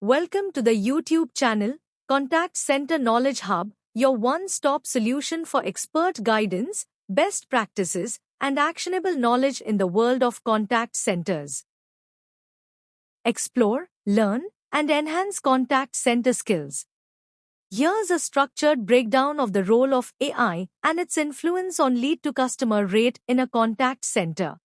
Welcome to the YouTube channel, Contact Center Knowledge Hub, your one-stop solution for expert guidance, best practices, and actionable knowledge in the world of contact centers. Explore, learn, and enhance contact center skills. Here's a structured breakdown of the role of AI and its influence on lead-to-customer rate in a contact center.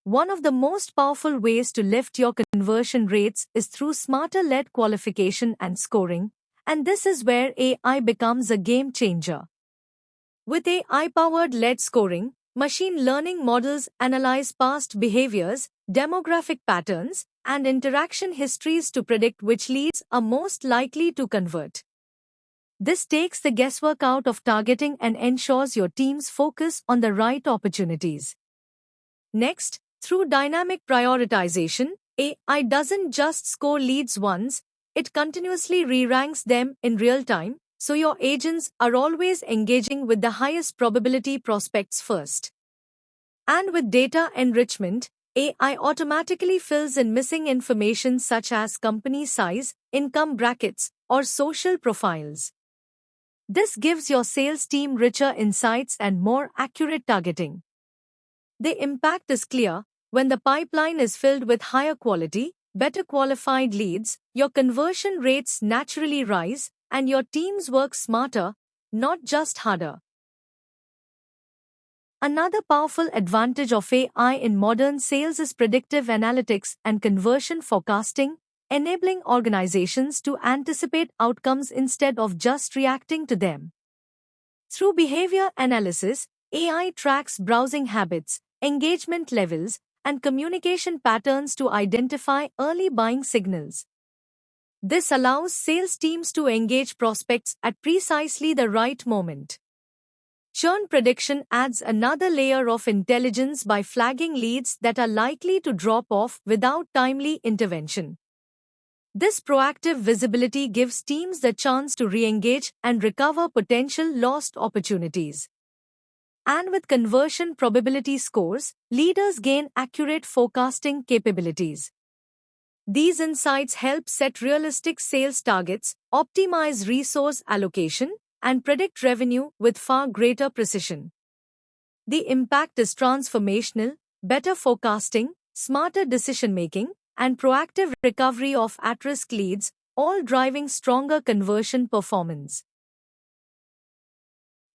One of the most powerful ways to lift your conversion rates is through smarter lead qualification and scoring, and this is where AI becomes a game changer. With AI-powered lead scoring, machine learning models analyze past behaviors, demographic patterns, and interaction histories to predict which leads are most likely to convert. This takes the guesswork out of targeting and ensures your teams focus on the right opportunities. Next, through dynamic prioritization, AI doesn't just score leads once, it continuously re-ranks them in real time, so your agents are always engaging with the highest probability prospects first. And with data enrichment, AI automatically fills in missing information such as company size, income brackets, or social profiles. This gives your sales team richer insights and more accurate targeting. The impact is clear. When the pipeline is filled with higher quality, better qualified leads, your conversion rates naturally rise and your teams work smarter, not just harder. Another powerful advantage of AI in modern sales is predictive analytics and conversion forecasting, enabling organizations to anticipate outcomes instead of just reacting to them. Through behavior analysis, AI tracks browsing habits, engagement levels, and communication patterns to identify early buying signals. This allows sales teams to engage prospects at precisely the right moment. Churn prediction adds another layer of intelligence by flagging leads that are likely to drop off without timely intervention. This proactive visibility gives teams the chance to re-engage and recover potential lost opportunities. And with conversion probability scores, leaders gain accurate forecasting capabilities. These insights help set realistic sales targets, optimize resource allocation, and predict revenue with far greater precision. The impact is transformational: better forecasting, smarter decision-making, and proactive recovery of at-risk leads, all driving stronger conversion performance.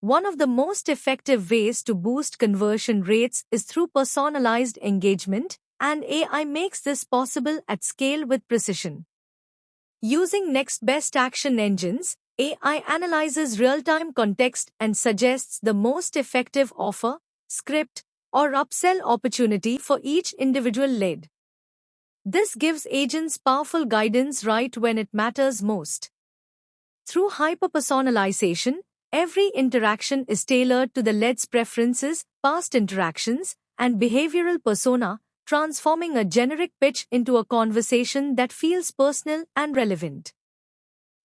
One of the most effective ways to boost conversion rates is through personalized engagement, and AI makes this possible at scale with precision. Using next best action engines, AI analyzes real-time context and suggests the most effective offer, script, or upsell opportunity for each individual lead. This gives agents powerful guidance right when it matters most. Through hyper-personalization, every interaction is tailored to the lead's preferences, past interactions, and behavioral persona, transforming a generic pitch into a conversation that feels personal and relevant.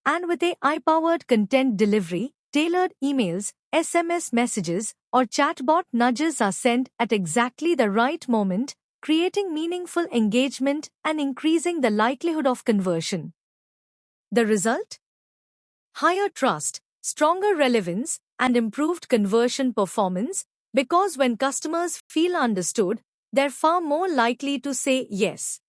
And with AI-powered content delivery, tailored emails, SMS messages, or chatbot nudges are sent at exactly the right moment, creating meaningful engagement and increasing the likelihood of conversion. The result? Higher trust, stronger relevance, and improved conversion performance, because when customers feel understood, they're far more likely to say yes.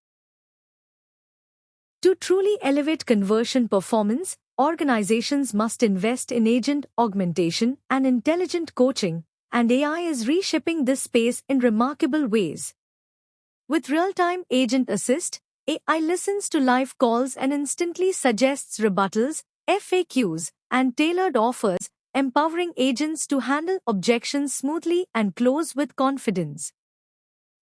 To truly elevate conversion performance, organizations must invest in agent augmentation and intelligent coaching, and AI is reshaping this space in remarkable ways. With real-time agent assist, AI listens to live calls and instantly suggests rebuttals, FAQs, and tailored offers, empowering agents to handle objections smoothly and close with confidence.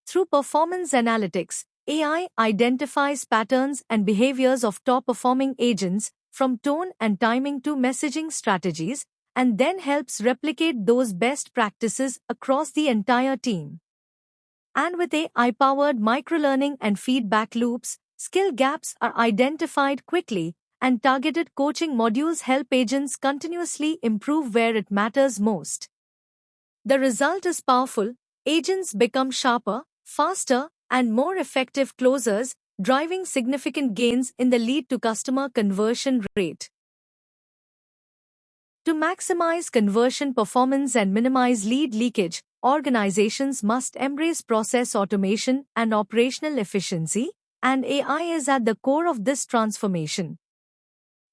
Through performance analytics, AI identifies patterns and behaviors of top-performing agents, from tone and timing to messaging strategies, and then helps replicate those best practices across the entire team. And with AI-powered microlearning and feedback loops, skill gaps are identified quickly, and targeted coaching modules help agents continuously improve where it matters most. The result is powerful: agents become sharper, faster, and more effective closers, driving significant gains in the lead to customer conversion rate. To maximize conversion performance and minimize lead leakage, organizations must embrace process automation and operational efficiency, and AI is at the core of this transformation.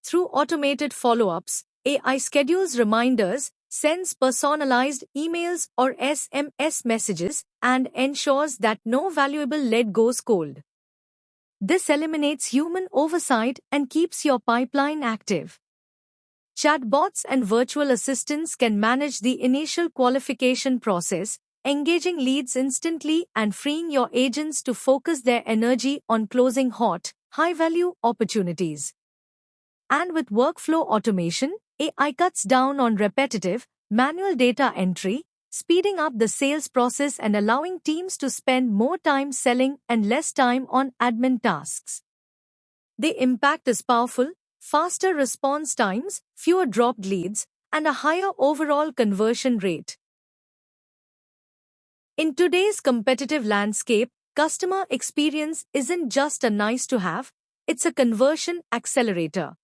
Through automated follow-ups, AI schedules reminders, sends personalized emails or SMS messages, and ensures that no valuable lead goes cold. This eliminates human oversight and keeps your pipeline active. Chatbots and virtual assistants can manage the initial qualification process, engaging leads instantly and freeing your agents to focus their energy on closing hot, high-value opportunities. And with workflow automation, AI cuts down on repetitive, manual data entry, speeding up the sales process and allowing teams to spend more time selling and less time on admin tasks. The impact is powerful: faster response times, fewer dropped leads, and a higher overall conversion rate. In today's competitive landscape, customer experience isn't just a nice to have, it's a conversion accelerator.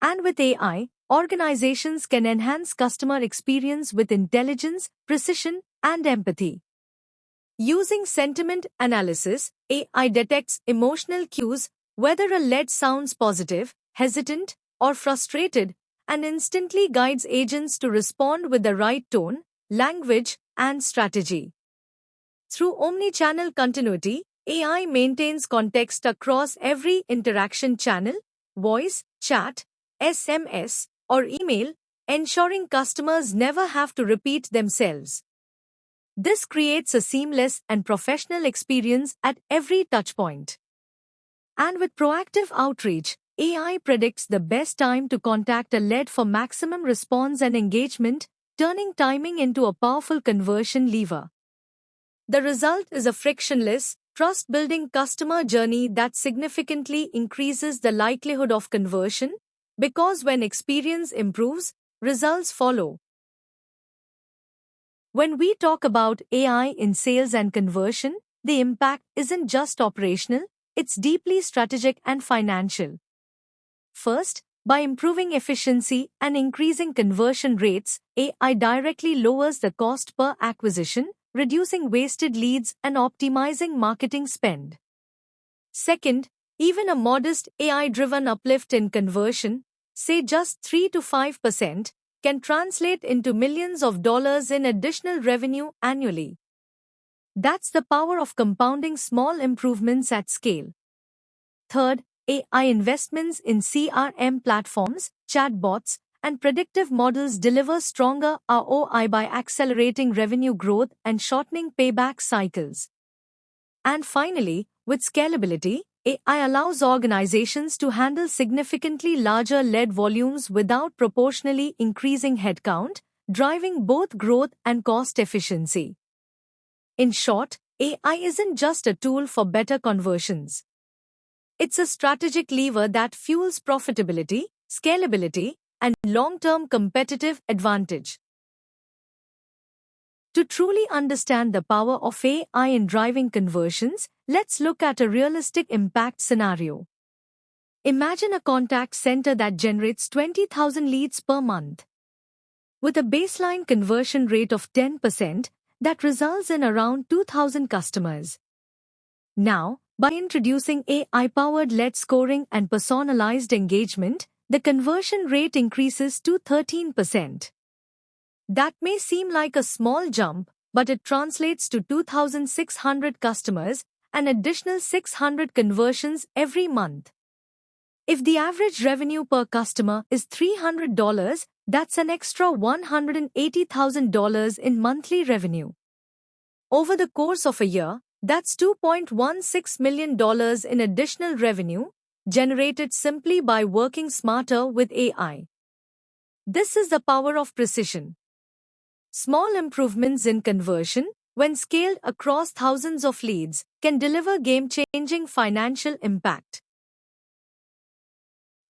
And with AI, organizations can enhance customer experience with intelligence, precision, and empathy. Using sentiment analysis, AI detects emotional cues, whether a lead sounds positive, hesitant, or frustrated, and instantly guides agents to respond with the right tone, language, and strategy. Through omnichannel continuity, AI maintains context across every interaction channel: voice, chat, SMS, or email, ensuring customers never have to repeat themselves. This creates a seamless and professional experience at every touchpoint. And with proactive outreach, AI predicts the best time to contact a lead for maximum response and engagement, turning timing into a powerful conversion lever. The result is a frictionless, trust-building customer journey that significantly increases the likelihood of conversion, because when experience improves, results follow. When we talk about AI in sales and conversion, the impact isn't just operational, it's deeply strategic and financial. First, by improving efficiency and increasing conversion rates, AI directly lowers the cost per acquisition, reducing wasted leads and optimizing marketing spend. Second, even a modest AI-driven uplift in conversion, say just 3 to 5%, can translate into millions of dollars in additional revenue annually. That's the power of compounding small improvements at scale. Third, AI investments in CRM platforms, chatbots, and predictive models deliver stronger ROI by accelerating revenue growth and shortening payback cycles. And finally, with scalability, AI allows organizations to handle significantly larger lead volumes without proportionally increasing headcount, driving both growth and cost efficiency. In short, AI isn't just a tool for better conversions. It's a strategic lever that fuels profitability, scalability, and long-term competitive advantage. To truly understand the power of AI in driving conversions, let's look at a realistic impact scenario. Imagine a contact center that generates 20,000 leads per month. With a baseline conversion rate of 10%, that results in around 2,000 customers. Now, by introducing AI-powered lead scoring and personalized engagement, the conversion rate increases to 13%. That may seem like a small jump, but it translates to 2,600 customers, an additional 600 conversions every month. If the average revenue per customer is $300, that's an extra $180,000 in monthly revenue. Over the course of a year, that's $2.16 million in additional revenue, generated simply by working smarter with AI. This is the power of precision. Small improvements in conversion, when scaled across thousands of leads, can deliver game-changing financial impact.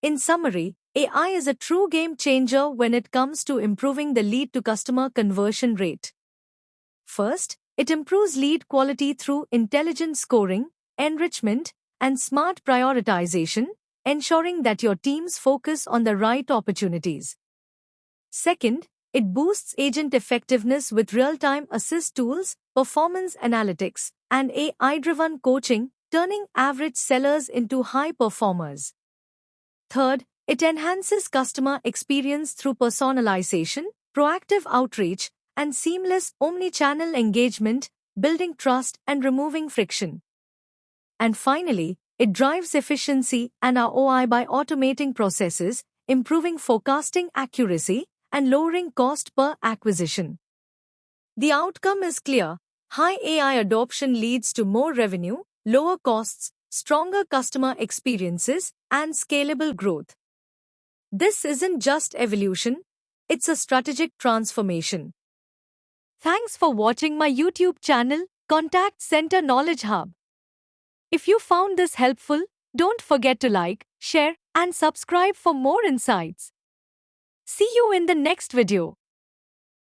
In summary, AI is a true game changer when it comes to improving the lead-to-customer conversion rate. First, it improves lead quality through intelligent scoring, enrichment, and smart prioritization, ensuring that your teams focus on the right opportunities. Second, it boosts agent effectiveness with real-time assist tools, performance analytics, and AI-driven coaching, turning average sellers into high performers. Third, it enhances customer experience through personalization, proactive outreach, and seamless omni-channel engagement, building trust and removing friction. And finally, it drives efficiency and ROI by automating processes, improving forecasting accuracy, and lowering cost per acquisition. The outcome is clear. High AI adoption leads to more revenue, lower costs, stronger customer experiences, and scalable growth. This isn't just evolution, it's a strategic transformation. Thanks for watching my YouTube channel, Contact Center Knowledge Hub. If you found this helpful, don't forget to like, share, and subscribe for more insights. See you in the next video.